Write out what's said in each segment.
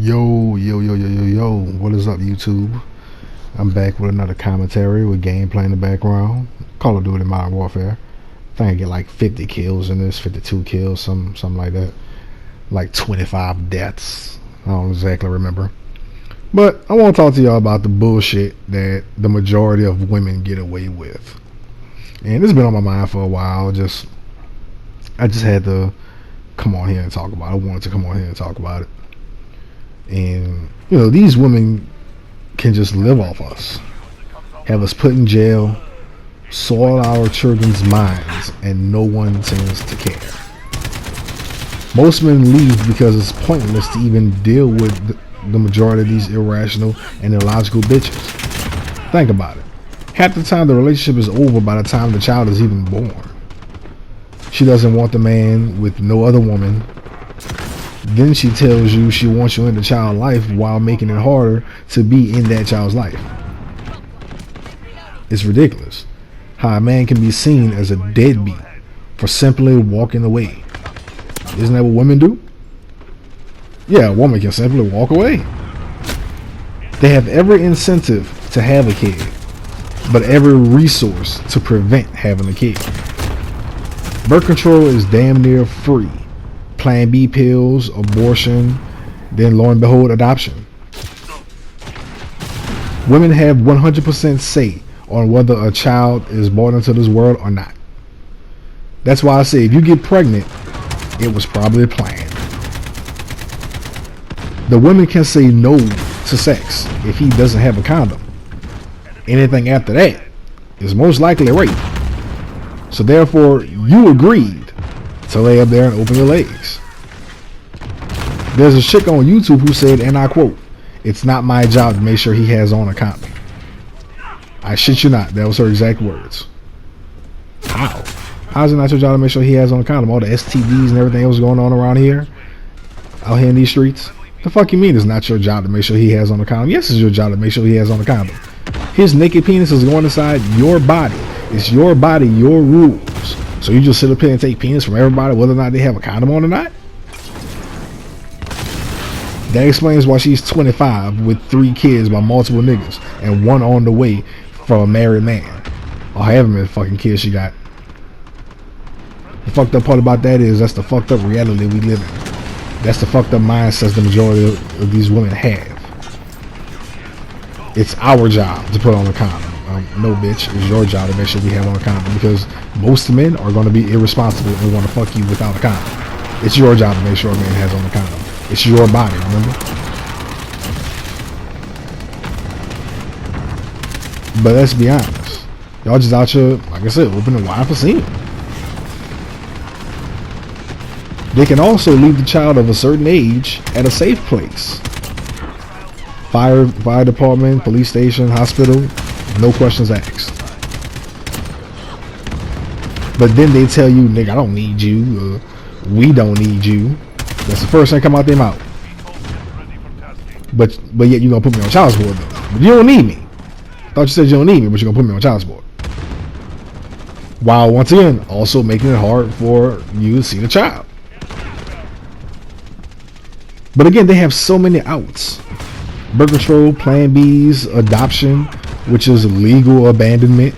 Yo, what is up, YouTube? I'm back with another commentary with gameplay in the background. Call of Duty Modern Warfare. I think I get like 50 kills in this, 52 kills, something like that. Like 25 deaths. I don't exactly remember. But I want to talk to y'all about the bullshit that the majority of women get away with. And it's been on my mind for a while. I just had to come on here and talk about it. I wanted to come on here and talk about it. And these women can just live off us, have us put in jail, soil our children's minds, and no one seems to care. Most men leave because it's pointless to even deal with the majority of these irrational and illogical bitches. Think about it. Half the time the relationship is over by the time the child is even born. She doesn't want the man with no other woman. Then she tells you she wants you in the child's life while making it harder to be in that child's life. It's ridiculous how a man can be seen as a deadbeat for simply walking away. Isn't that what women do? Yeah, a woman can simply walk away. They have every incentive to have a kid, but every resource to prevent having a kid. Birth control is damn near free. Plan B pills, abortion, then lo and behold, adoption. Women have 100% say on whether a child is born into this world or not. That's why I say if you get pregnant, it was probably planned. The women can say no to sex if he doesn't have a condom. Anything after that is most likely rape. So therefore, you agreed to lay up there and open your legs. There's a chick on YouTube who said, and I quote, "It's not my job to make sure he has on a condom." I shit you not, that was her exact words. How? How is it not your job to make sure he has on a condom? All the STDs and everything else going on around here, out here in these streets. The fuck you mean it's not your job to make sure he has on a condom? Yes, it's your job to make sure he has on a condom. His naked penis is going inside your body. It's your body, your rules. So you just sit up here and take penis from everybody whether or not they have a condom on or not? That explains why she's 25 with 3 kids by multiple niggas and 1 on the way from a married man. Or however many fucking kids she got. The fucked up part about that is that's the fucked up reality we live in. That's the fucked up mindsets the majority of these women have. It's our job to put on a condom. No, bitch, it's your job to make sure we have on a condom, because most men are going to be irresponsible and want to fuck you without a condom. It's your job to make sure a man has on a condom. It's your body, remember? But let's be honest. Y'all just out here, like I said, open and wide for seeing. They can also leave the child of a certain age at a safe place. Fire department, police station, hospital, no questions asked. But then they tell you, nigga, I don't need you. We don't need you. That's the first thing come out their mouth. But yet you gonna put me on child support though. But you don't need me. Thought you said you don't need me, but you're gonna put me on child support. While once again also making it hard for you to see the child. But again, they have so many outs. Birth control, Plan Bs, adoption, which is legal abandonment,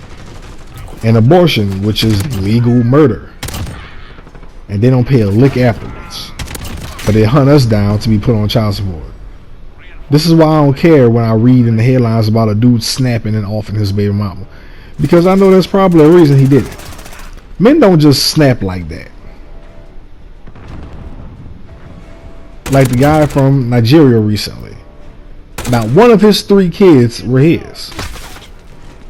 and abortion, which is legal murder. And they don't pay a lick afterwards. But they hunt us down to be put on child support. This is why I don't care when I read in the headlines about a dude snapping and offing his baby mama. Because I know there's probably a reason he did it. Men don't just snap like that. Like the guy from Nigeria recently. Not one of his 3 kids were his.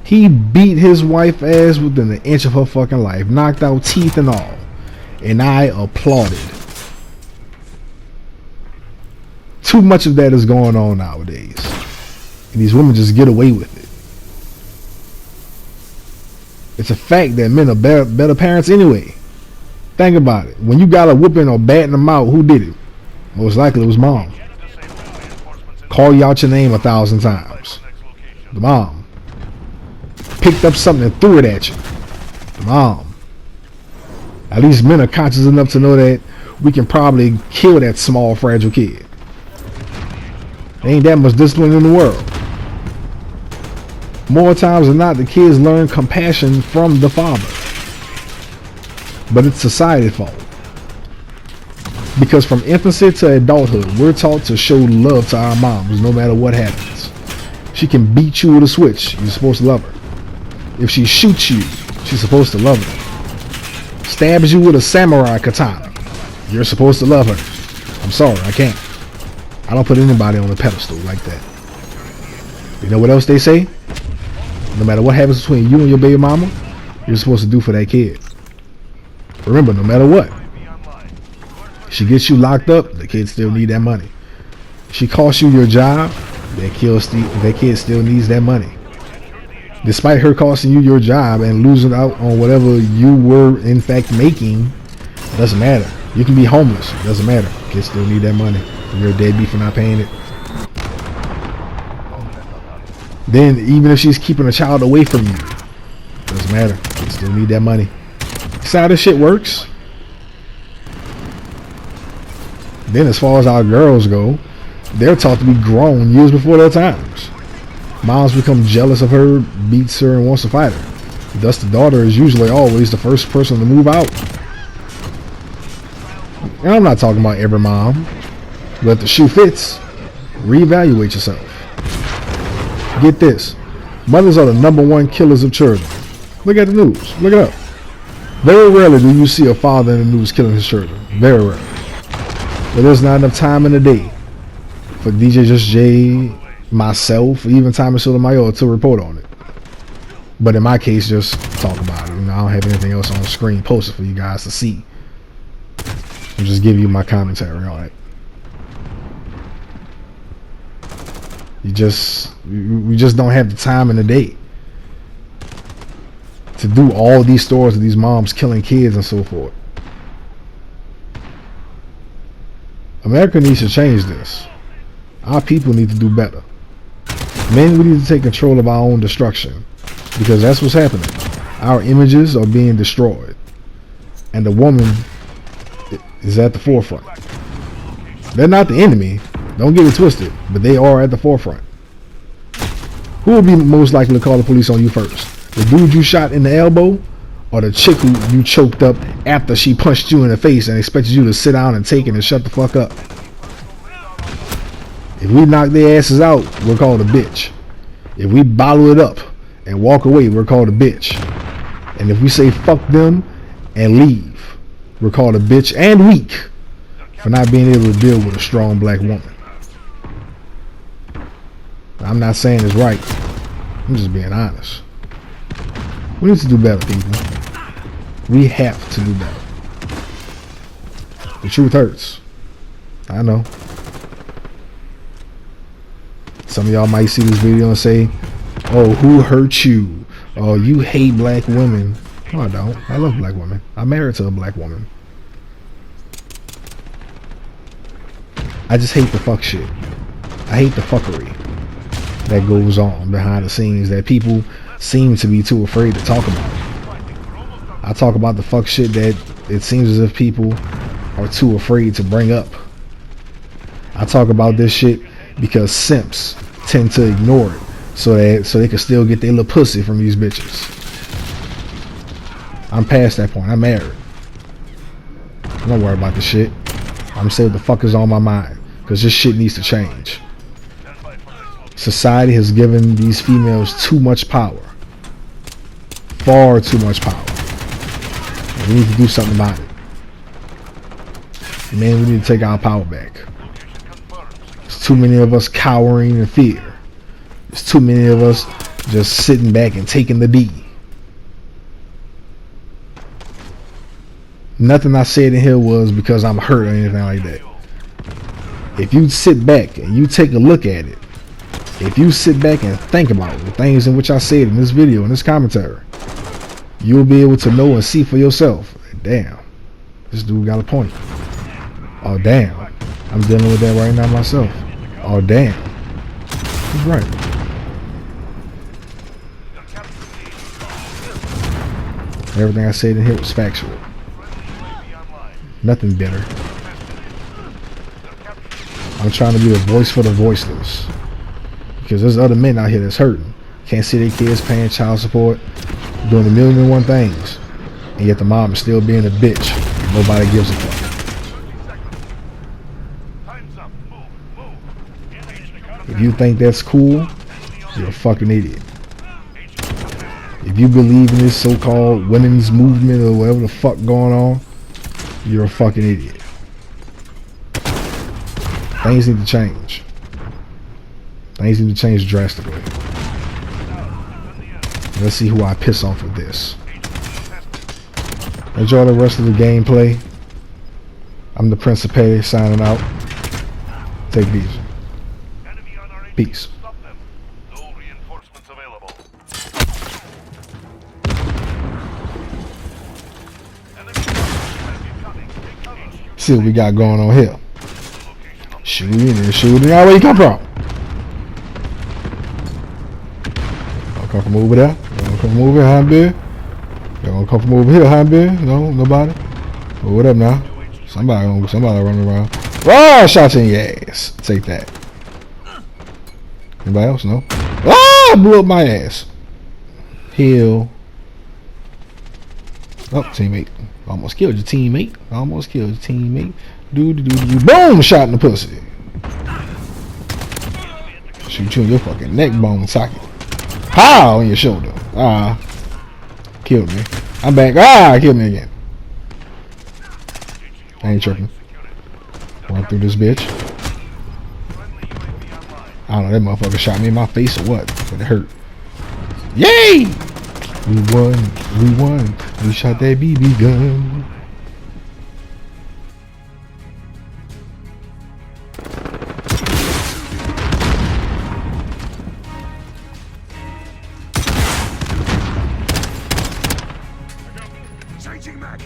He beat his wife ass within an inch of her fucking life. Knocked out teeth and all. And I applauded. Too much of that is going on nowadays. And these women just get away with it. It's a fact that men are better parents anyway. Think about it. When you got a whooping or batting them out, who did it? Most likely it was mom. Call you out your name 1,000 times. The mom. Picked up something and threw it at you. The mom. At least men are conscious enough to know that we can probably kill that small, fragile kid. Ain't that much discipline in the world. More times than not, the kids learn compassion from the father. But it's society's fault. Because from infancy to adulthood, we're taught to show love to our moms no matter what happens. She can beat you with a switch, you're supposed to love her. If she shoots you, she's supposed to love her. Stabs you with a samurai katana, you're supposed to love her. I'm sorry, I can't. I don't put anybody on a pedestal like that. You know what else they say? No matter what happens between you and your baby mama, you're supposed to do for that kid. Remember, no matter what, she gets you locked up, the kid still need that money. She costs you your job, that kid still needs that money. Despite her costing you your job and losing out on whatever you were in fact making, it doesn't matter. You can be homeless, it doesn't matter. Kids still need that money. You're a deadbeat for not paying it. Then even if she's keeping a child away from you, doesn't matter. You still need that money. See how this shit works? Then as far as our girls go, they're taught to be grown years before their times. Moms become jealous of her, beats her, and wants to fight her. Thus the daughter is usually always the first person to move out. And I'm not talking about every mom, but if the shoe fits, reevaluate yourself. Get this. Mothers are the #1 killers of children. Look at the news. Look it up. Very rarely do you see a father in the news killing his children. Very rarely. But there's not enough time in the day for DJ Just Jay, myself, even Tommy Sotomayor to report on it. But in my case, just talk about it. You know, I don't have anything else on the screen posted for you guys to see. I'm just giving you my commentary on it. We just don't have the time in the day to do all these stories of these moms killing kids and so forth. America needs to change this. Our people need to do better. Men, we need to take control of our own destruction, because that's what's happening. Our images are being destroyed, and the woman is at the forefront. They're not the enemy, don't get it twisted, but they are at the forefront. Who will be most likely to call the police on you first? The dude you shot in the elbow, or the chick who you choked up after she punched you in the face and expected you to sit down and take it and shut the fuck up? If we knock their asses out, we're called a bitch. If we bottle it up and walk away, we're called a bitch. And if we say fuck them and leave, we're called a bitch and weak for not being able to deal with a strong black woman. I'm not saying it's right. I'm just being honest. We need to do better, people. We have to do better. The truth hurts. I know. Some of y'all might see this video and say, oh, who hurt you? Oh, you hate black women. No, I don't. I love black women. I'm married to a black woman. I just hate the fuck shit. I hate the fuckery that goes on behind the scenes that people seem to be too afraid to talk about. I talk about the fuck shit that it seems as if people are too afraid to bring up. I talk about this shit because simps tend to ignore it so they can still get their little pussy from these bitches. I'm past that point. I'm married. Don't worry about this shit. I'm saying what the fuck is on my mind, because this shit needs to change. Society has given these females too much power. Far too much power. And we need to do something about it. Man, we need to take our power back. There's too many of us cowering in fear. There's too many of us just sitting back and taking the D. Nothing I said in here was because I'm hurt or anything like that. If you sit back and you take a look at it, if you sit back and think about the things in which I said in this video, in this commentary, you'll be able to know and see for yourself. Damn, this dude got a point. Oh damn, I'm dealing with that right now myself. Oh damn, he's right. Everything I said in here was factual. Nothing bitter. I'm trying to be the voice for the voiceless. Because there's other men out here that's hurting. Can't see their kids paying child support, doing a million and one things. And yet the mom is still being a bitch. Nobody gives a fuck. If you think that's cool, you're a fucking idiot. If you believe in this so-called women's movement or whatever the fuck going on, you're a fucking idiot. Things need to change. Things need to change drastically. Let's see who I piss off with this. Enjoy the rest of the gameplay. I'm the princeOFpetty signing out. Take it easy. Peace. See what we got going on here. Shooting and shooting. Now, where you come from? Y'all come from over there? Y'all come from over here, huh, bitch? Y'all come from over here, huh, bitch? No, nobody? Well, what up now? Somebody running around. Ah, shot you in your ass. Take that. Anybody else? No. Ah, blew up my ass. Heal. Oh, teammate. Almost killed your teammate. Almost killed your teammate. Boom! Shot in the pussy. Shoot you in your fucking neck bone socket. Pow! On your shoulder. Ah. Killed me. I'm back. Ah! Killed me again. I ain't tripping. Run through this bitch. I don't know, that motherfucker shot me in my face or what? But it hurt. Yay! We won. We won. We shot that BB gun. Changing mag.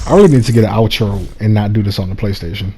I really need to get an outro and not do this on the PlayStation.